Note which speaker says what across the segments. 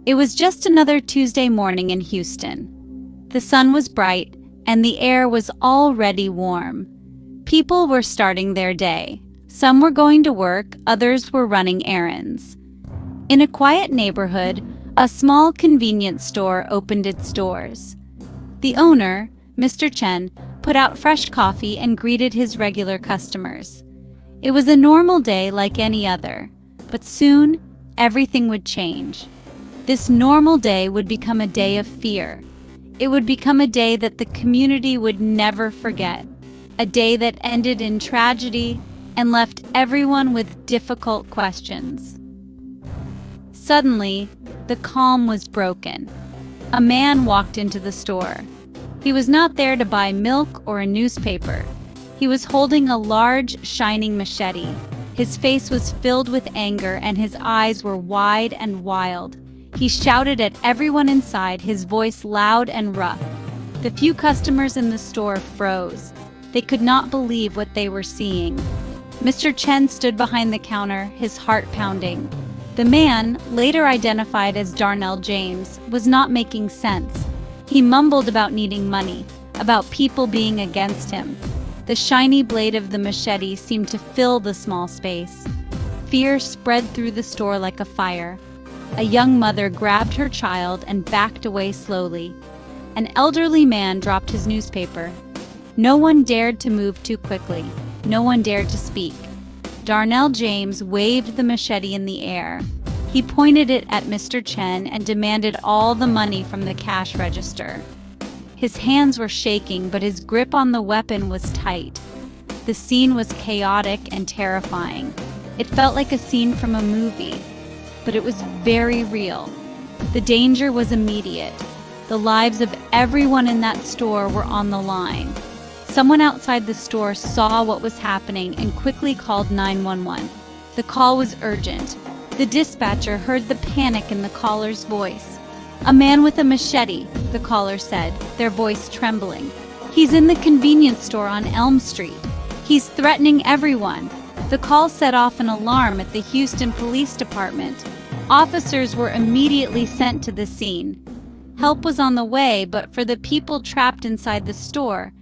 Speaker 1: It was just another Tuesday morning in Houston. The sun was bright, and the air was already warm. People were starting their day. Some were going to work, others were running errands. In a quiet neighborhood, a small convenience store opened its doors. The owner, Mr. Chen, put out fresh coffee and greeted his regular customers. It was a normal day like any other, but soon everything would change. This normal day would become a day of fear. It would become a day that the community would never forget, a day that ended in tragedy and left everyone with difficult questions. Suddenly, the calm was broken. A man walked into the store. He was not there to buy milk or a newspaper. He was holding a large, shining machete. His face was filled with anger and his eyes were wide and wild. He shouted at everyone inside, his voice loud and rough. The few customers in the store froze. They could not believe what they were seeing. Mr. Chen stood behind the counter, his heart pounding. The man, later identified as Darnell James, was not making sense. He mumbled about needing money, about people being against him. The shiny blade of the machete seemed to fill the small space. Fear spread through the store like a fire. A young mother grabbed her child and backed away slowly. An elderly man dropped his newspaper. No one dared to move too quickly. No one dared to speak. Darnell James waved the machete in the air. He pointed it at Mr. Chen and demanded all the money from the cash register. His hands were shaking, but his grip on the weapon was tight. The scene was chaotic and terrifying. It felt like a scene from a movie, but it was very real. The danger was immediate. The lives of everyone in that store were on the line. Someone outside the store saw what was happening and quickly called 911. The call was urgent. The dispatcher heard the panic in the caller's voice. "A man with a machete," the caller said, their voice trembling. "He's in the convenience store on Elm Street. He's threatening everyone." The call set off an alarm at the Houston Police Department. Officers were immediately sent to the scene. Help was on the way, but for the people trapped inside the store,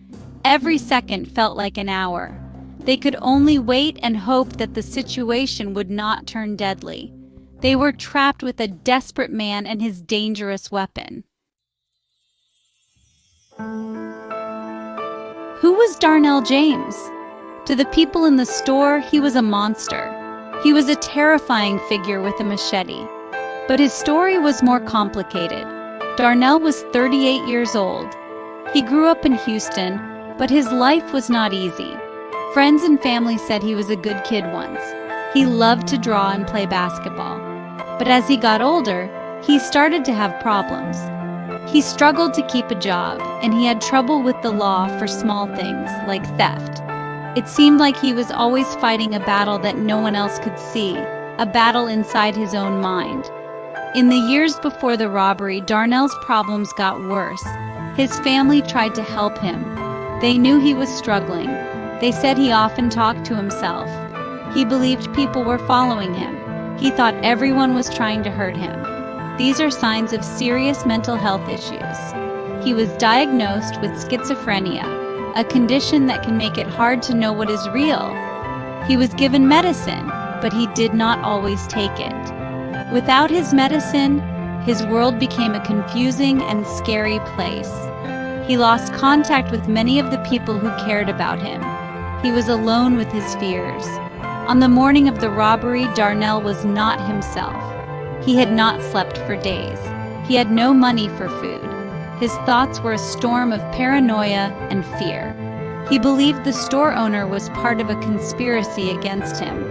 Speaker 1: every second felt like an hour. They could only wait and hope that the situation would not turn deadly. They were trapped with a desperate man and his dangerous weapon. Who was Darnell James? To the people in the store, he was a monster. He was a terrifying figure with a machete. But his story was more complicated. Darnell was 38 years old. He grew up in Houston, but his life was not easy. Friends and family said he was a good kid once. He loved to draw and play basketball. But as he got older, he started to have problems. He struggled to keep a job, and he had trouble with the law for small things, like theft. It seemed like he was always fighting a battle that no one else could see, a battle inside his own mind. In the years before the robbery, Darnell's problems got worse. His family tried to help him. They knew he was struggling. They said he often talked to himself. He believed people were following him. He thought everyone was trying to hurt him. These are signs of serious mental health issues. He was diagnosed with schizophrenia, a condition that can make it hard to know what is real. He was given medicine, but he did not always take it. Without his medicine, his world became a confusing and scary place. He lost contact with many of the people who cared about him. He was alone with his fears. On the morning of the robbery, Darnell was not himself. He had not slept for days. He had no money for food. His thoughts were a storm of paranoia and fear. He believed the store owner was part of a conspiracy against him.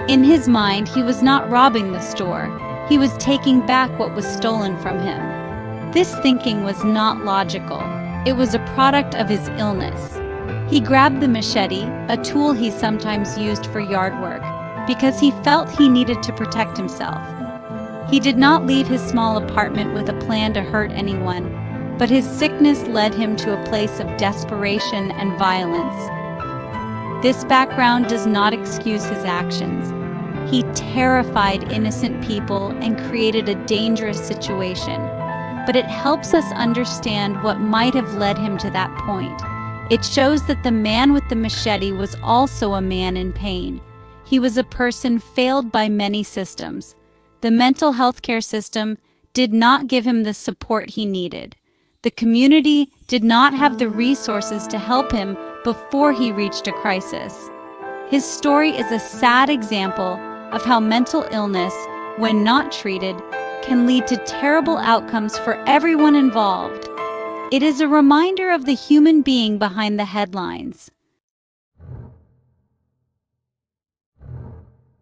Speaker 1: In his mind, he was not robbing the store. He was taking back what was stolen from him. This thinking was not logical. It was a product of his illness. He grabbed the machete, a tool he sometimes used for yard work, because he felt he needed to protect himself. He did not leave his small apartment with a plan to hurt anyone, but his sickness led him to a place of desperation and violence. This background does not excuse his actions. He terrified innocent people and created a dangerous situation. But it helps us understand what might have led him to that point. It shows that the man with the machete was also a man in pain. He was a person failed by many systems. The mental health care system did not give him the support he needed. The community did not have the resources to help him before he reached a crisis. His story is a sad example of how mental illness, when not treated, can lead to terrible outcomes for everyone involved. It is a reminder of the human being behind the headlines.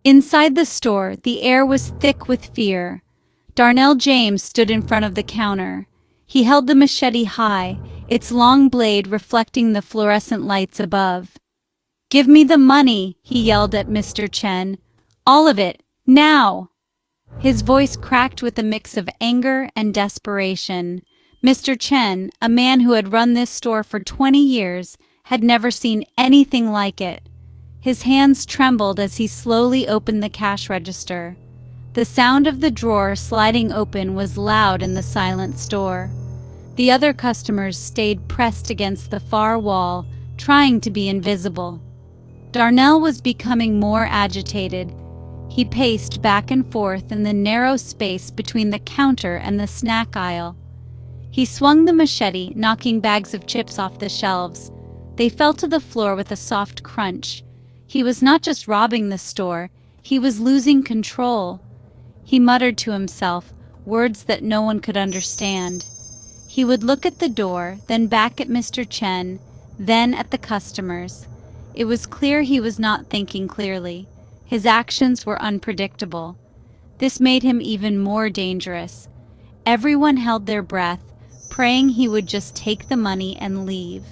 Speaker 1: Inside the store, the air was thick with fear. Darnell James stood in front of the counter. He held the machete high, its long blade reflecting the fluorescent lights above. "Give me the money," he yelled at Mr. Chen. "All of it, now!" His voice cracked with a mix of anger and desperation. Mr. Chen, a man who had run this store for 20 years, had never seen anything like it. His hands trembled as he slowly opened the cash register. The sound of the drawer sliding open was loud in the silent store. The other customers stayed pressed against the far wall, trying to be invisible. Darnell was becoming more agitated. He paced back and forth in the narrow space between the counter and the snack aisle. He swung the machete, knocking bags of chips off the shelves. They fell to the floor with a soft crunch. He was not just robbing the store, he was losing control. He muttered to himself, words that no one could understand. He would look at the door, then back at Mr. Chen, then at the customers. It was clear he was not thinking clearly. His actions were unpredictable. This made him even more dangerous. Everyone held their breath, praying he would just take the money and leave.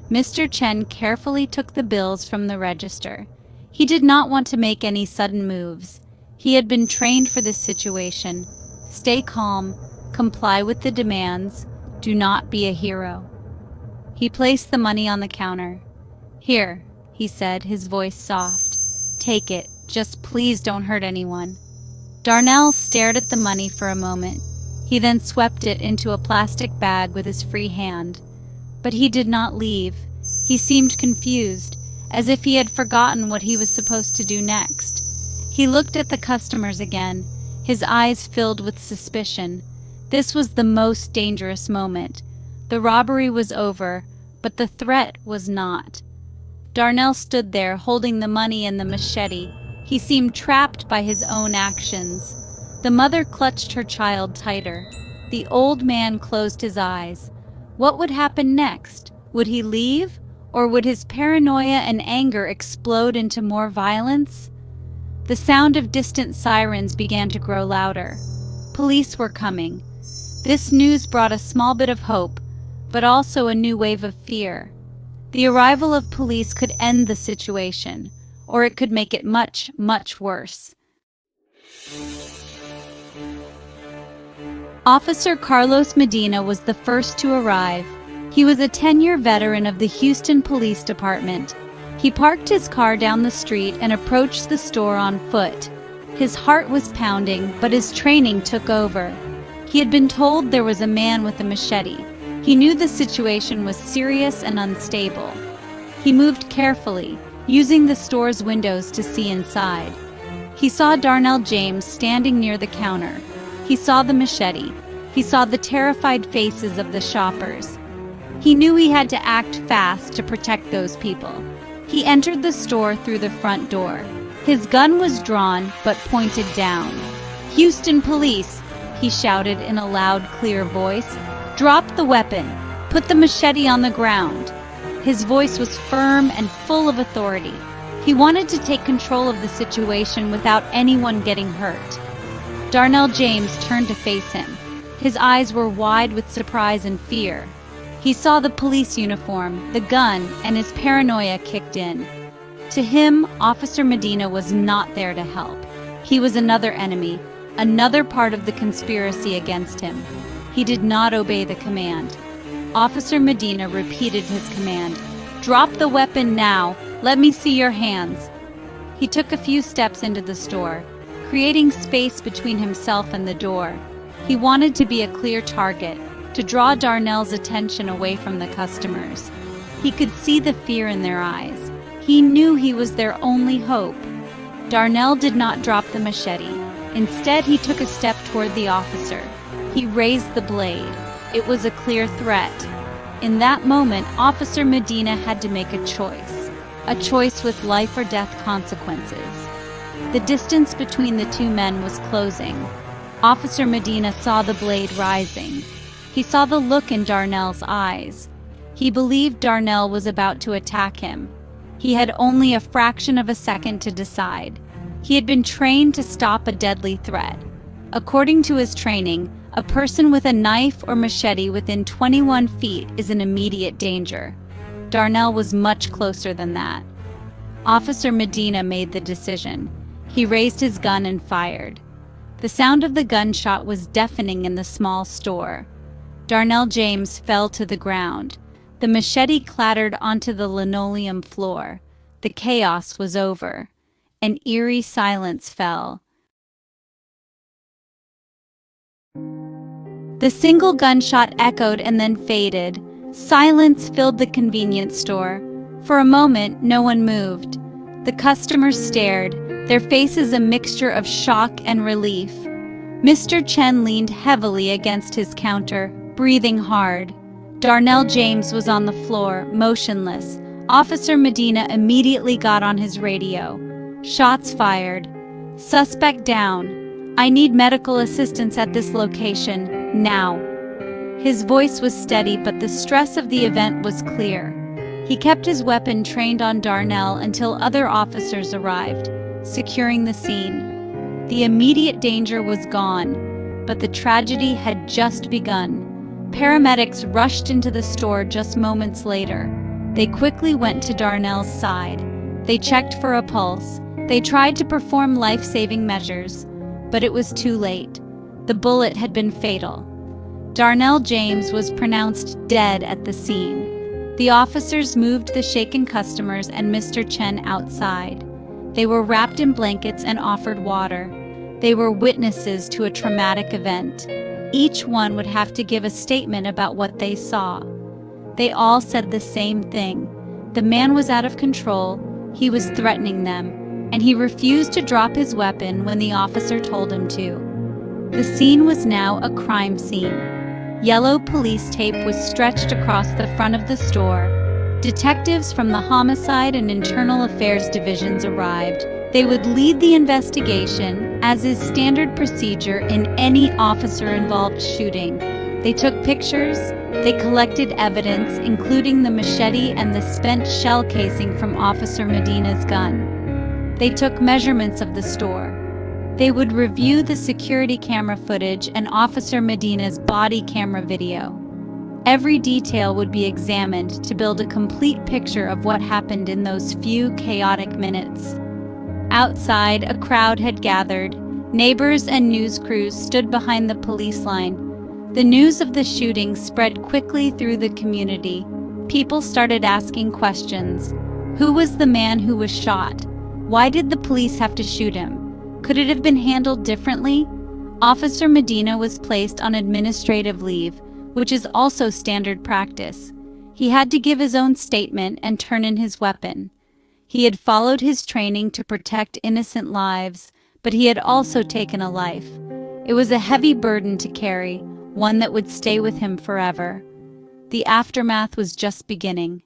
Speaker 1: Mr. Chen carefully took the bills from the register. He did not want to make any sudden moves. He had been trained for this situation. Stay calm, comply with the demands, do not be a hero. He placed the money on the counter. "Here," he said, his voice soft. "Take it, just please don't hurt anyone." Darnell stared at the money for a moment. He then swept it into a plastic bag with his free hand. But he did not leave. He seemed confused, as if he had forgotten what he was supposed to do next. He looked at the customers again, his eyes filled with suspicion. This was the most dangerous moment. The robbery was over, but the threat was not. Darnell stood there, holding the money and the machete. He seemed trapped by his own actions. The mother clutched her child tighter. The old man closed his eyes. What would happen next? Would he leave? Or would his paranoia and anger explode into more violence? The sound of distant sirens began to grow louder. Police were coming. This news brought a small bit of hope, but also a new wave of fear. The arrival of police could end the situation, or it could make it much, much worse. Officer Carlos Medina was the first to arrive. He was a 10-year veteran of the Houston Police Department. He parked his car down the street and approached the store on foot. His heart was pounding, but his training took over. He had been told there was a man with a machete. He knew the situation was serious and unstable. He moved carefully, using the store's windows to see inside. He saw Darnell James standing near the counter. He saw the machete. He saw the terrified faces of the shoppers. He knew he had to act fast to protect those people. He entered the store through the front door. His gun was drawn, but pointed down. "Houston Police," he shouted in a loud, clear voice. "Drop the weapon. Put the machete on the ground." His voice was firm and full of authority. He wanted to take control of the situation without anyone getting hurt. Darnell James turned to face him. His eyes were wide with surprise and fear. He saw the police uniform, the gun, and his paranoia kicked in. To him, Officer Medina was not there to help. He was another enemy, another part of the conspiracy against him. He did not obey the command. Officer Medina repeated his command. "Drop the weapon now. Let me see your hands." He took a few steps into the store, creating space between himself and the door. He wanted to be a clear target, to draw Darnell's attention away from the customers. He could see the fear in their eyes. He knew he was their only hope. Darnell did not drop the machete. Instead, he took a step toward the officer. He raised the blade. It was a clear threat. In that moment, Officer Medina had to make a choice with life or death consequences. The distance between the two men was closing. Officer Medina saw the blade rising. He saw the look in Darnell's eyes. He believed Darnell was about to attack him. He had only a fraction of a second to decide. He had been trained to stop a deadly threat. According to his training, a person with a knife or machete within 21 feet is in immediate danger. Darnell was much closer than that. Officer Medina made the decision. He raised his gun and fired. The sound of the gunshot was deafening in the small store. Darnell James fell to the ground. The machete clattered onto the linoleum floor. The chaos was over. An eerie silence fell. The single gunshot echoed and then faded. Silence filled the convenience store. For a moment, no one moved. The customers stared, their faces a mixture of shock and relief. Mr. Chen leaned heavily against his counter, breathing hard. Darnell James was on the floor, motionless. Officer Medina immediately got on his radio. Shots fired. Suspect down. I need medical assistance at this location, now. His voice was steady, but the stress of the event was clear. He kept his weapon trained on Darnell until other officers arrived, securing the scene. The immediate danger was gone, but the tragedy had just begun. Paramedics rushed into the store just moments later. They quickly went to Darnell's side. They checked for a pulse. They tried to perform life-saving measures, but it was too late. The bullet had been fatal. Darnell James was pronounced dead at the scene. The officers moved the shaken customers and Mr. Chen outside. They were wrapped in blankets and offered water. They were witnesses to a traumatic event. Each one would have to give a statement about what they saw. They all said the same thing. The man was out of control, he was threatening them, and he refused to drop his weapon when the officer told him to. The scene was now a crime scene. Yellow police tape was stretched across the front of the store. Detectives from the Homicide and Internal Affairs divisions arrived. They would lead the investigation, as is standard procedure in any officer-involved shooting. They took pictures, they collected evidence, including the machete and the spent shell casing from Officer Medina's gun. They took measurements of the store. They would review the security camera footage and Officer Medina's body camera video. Every detail would be examined to build a complete picture of what happened in those few chaotic minutes. Outside, a crowd had gathered. Neighbors and news crews stood behind the police line. The news of the shooting spread quickly through the community. People started asking questions. Who was the man who was shot? Why did the police have to shoot him? Could it have been handled differently? Officer Medina was placed on administrative leave, which is also standard practice. He had to give his own statement and turn in his weapon. He had followed his training to protect innocent lives, but he had also taken a life. It was a heavy burden to carry, one that would stay with him forever. The aftermath was just beginning.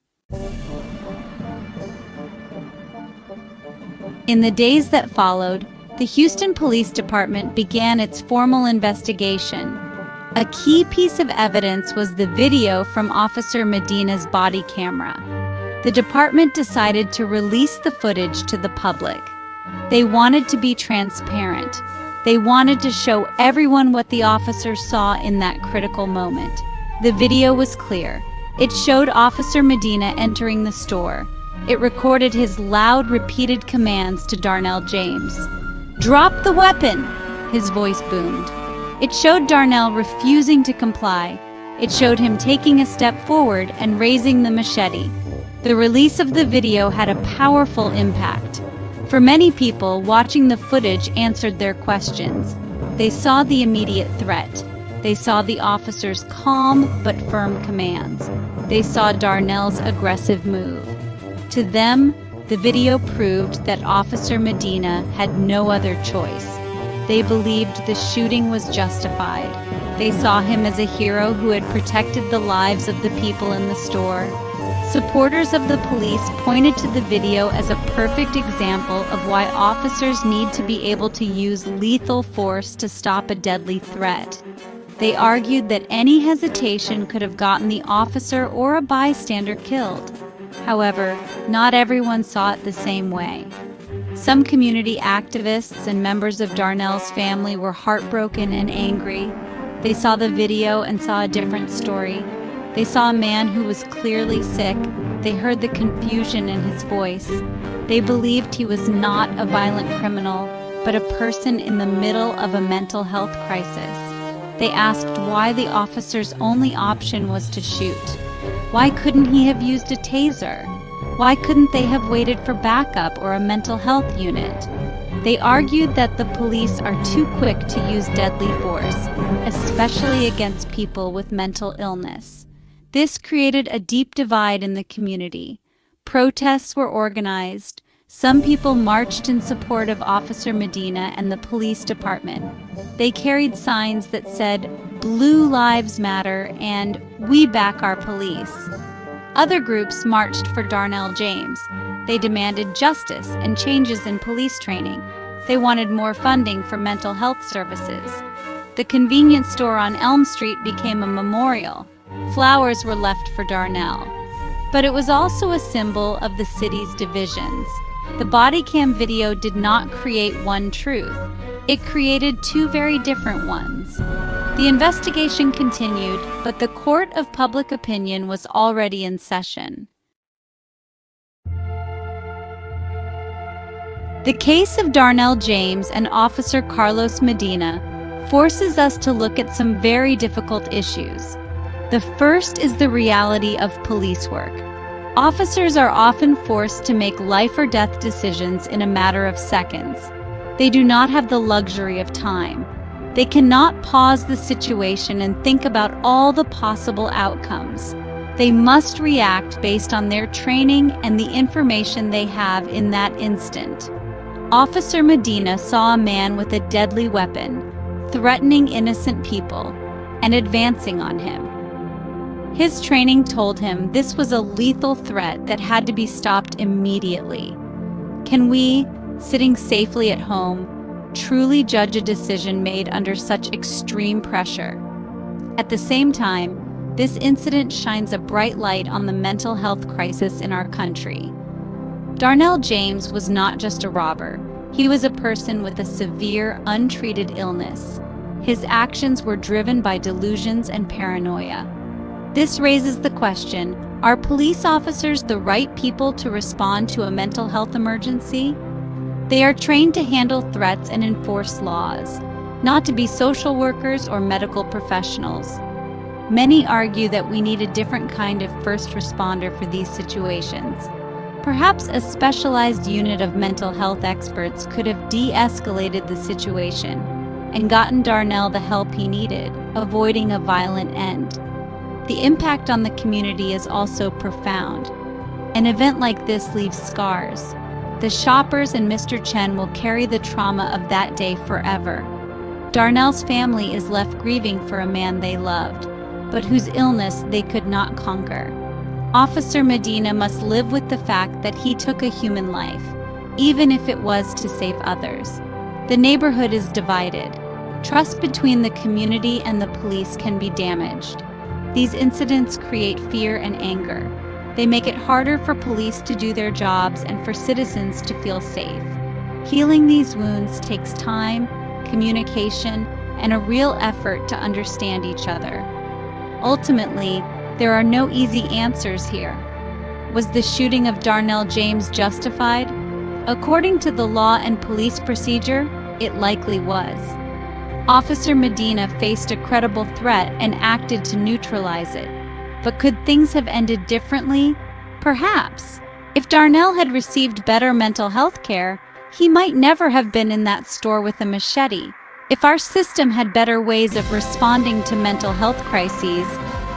Speaker 1: In the days that followed, the Houston Police Department began its formal investigation. A key piece of evidence was the video from Officer Medina's body camera. The department decided to release the footage to the public. They wanted to be transparent. They wanted to show everyone what the officers saw in that critical moment. The video was clear. It showed Officer Medina entering the store. It recorded his loud, repeated commands to Darnell James. "Drop the weapon!" his voice boomed. It showed Darnell refusing to comply. It showed him taking a step forward and raising the machete. The release of the video had a powerful impact. For many people, watching the footage answered their questions. They saw the immediate threat. They saw the officer's calm but firm commands. They saw Darnell's aggressive move. To them, the video proved that Officer Medina had no other choice. They believed the shooting was justified. They saw him as a hero who had protected the lives of the people in the store. Supporters of the police pointed to the video as a perfect example of why officers need to be able to use lethal force to stop a deadly threat. They argued that any hesitation could have gotten the officer or a bystander killed. However, not everyone saw it the same way. Some community activists and members of Darnell's family were heartbroken and angry. They saw the video and saw a different story. They saw a man who was clearly sick. They heard the confusion in his voice. They believed he was not a violent criminal, but a person in the middle of a mental health crisis. They asked why the officer's only option was to shoot. Why couldn't he have used a taser? Why couldn't they have waited for backup or a mental health unit? They argued that the police are too quick to use deadly force, especially against people with mental illness. This created a deep divide in the community. Protests were organized. Some people marched in support of Officer Medina and the police department. They carried signs that said, "Blue Lives Matter" and "We back our police." Other groups marched for Darnell James. They demanded justice and changes in police training. They wanted more funding for mental health services. The convenience store on Elm Street became a memorial. Flowers were left for Darnell. But it was also a symbol of the city's divisions. The body cam video did not create one truth. It created two very different ones. The investigation continued, but the court of public opinion was already in session. The case of Darnell James and Officer Carlos Medina forces us to look at some very difficult issues. The first is the reality of police work. Officers are often forced to make life or death decisions in a matter of seconds. They do not have the luxury of time. They cannot pause the situation and think about all the possible outcomes. They must react based on their training and the information they have in that instant. Officer Medina saw a man with a deadly weapon, threatening innocent people, and advancing on him. His training told him this was a lethal threat that had to be stopped immediately. Can we, sitting safely at home, truly judge a decision made under such extreme pressure? At the same time, this incident shines a bright light on the mental health crisis in our country. Darnell James was not just a robber. He was a person with a severe, untreated illness. His actions were driven by delusions and paranoia. This raises the question, are police officers the right people to respond to a mental health emergency? They are trained to handle threats and enforce laws, not to be social workers or medical professionals. Many argue that we need a different kind of first responder for these situations. Perhaps a specialized unit of mental health experts could have de-escalated the situation and gotten Darnell the help he needed, avoiding a violent end. The impact on the community is also profound. An event like this leaves scars. The shoppers and Mr. Chen will carry the trauma of that day forever. Darnell's family is left grieving for a man they loved, but whose illness they could not conquer. Officer Medina must live with the fact that he took a human life, even if it was to save others. The neighborhood is divided. Trust between the community and the police can be damaged. These incidents create fear and anger. They make it harder for police to do their jobs and for citizens to feel safe. Healing these wounds takes time, communication, and a real effort to understand each other. Ultimately, there are no easy answers here. Was the shooting of Darnell James justified? According to the law and police procedure, it likely was. Officer Medina faced a credible threat and acted to neutralize it. But could things have ended differently? Perhaps. If Darnell had received better mental health care, he might never have been in that store with a machete. If our system had better ways of responding to mental health crises,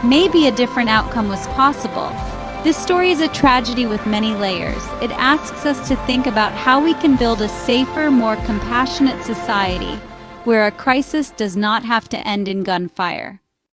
Speaker 1: maybe a different outcome was possible. This story is a tragedy with many layers. It asks us to think about how we can build a safer, more compassionate society where a crisis does not have to end in gunfire.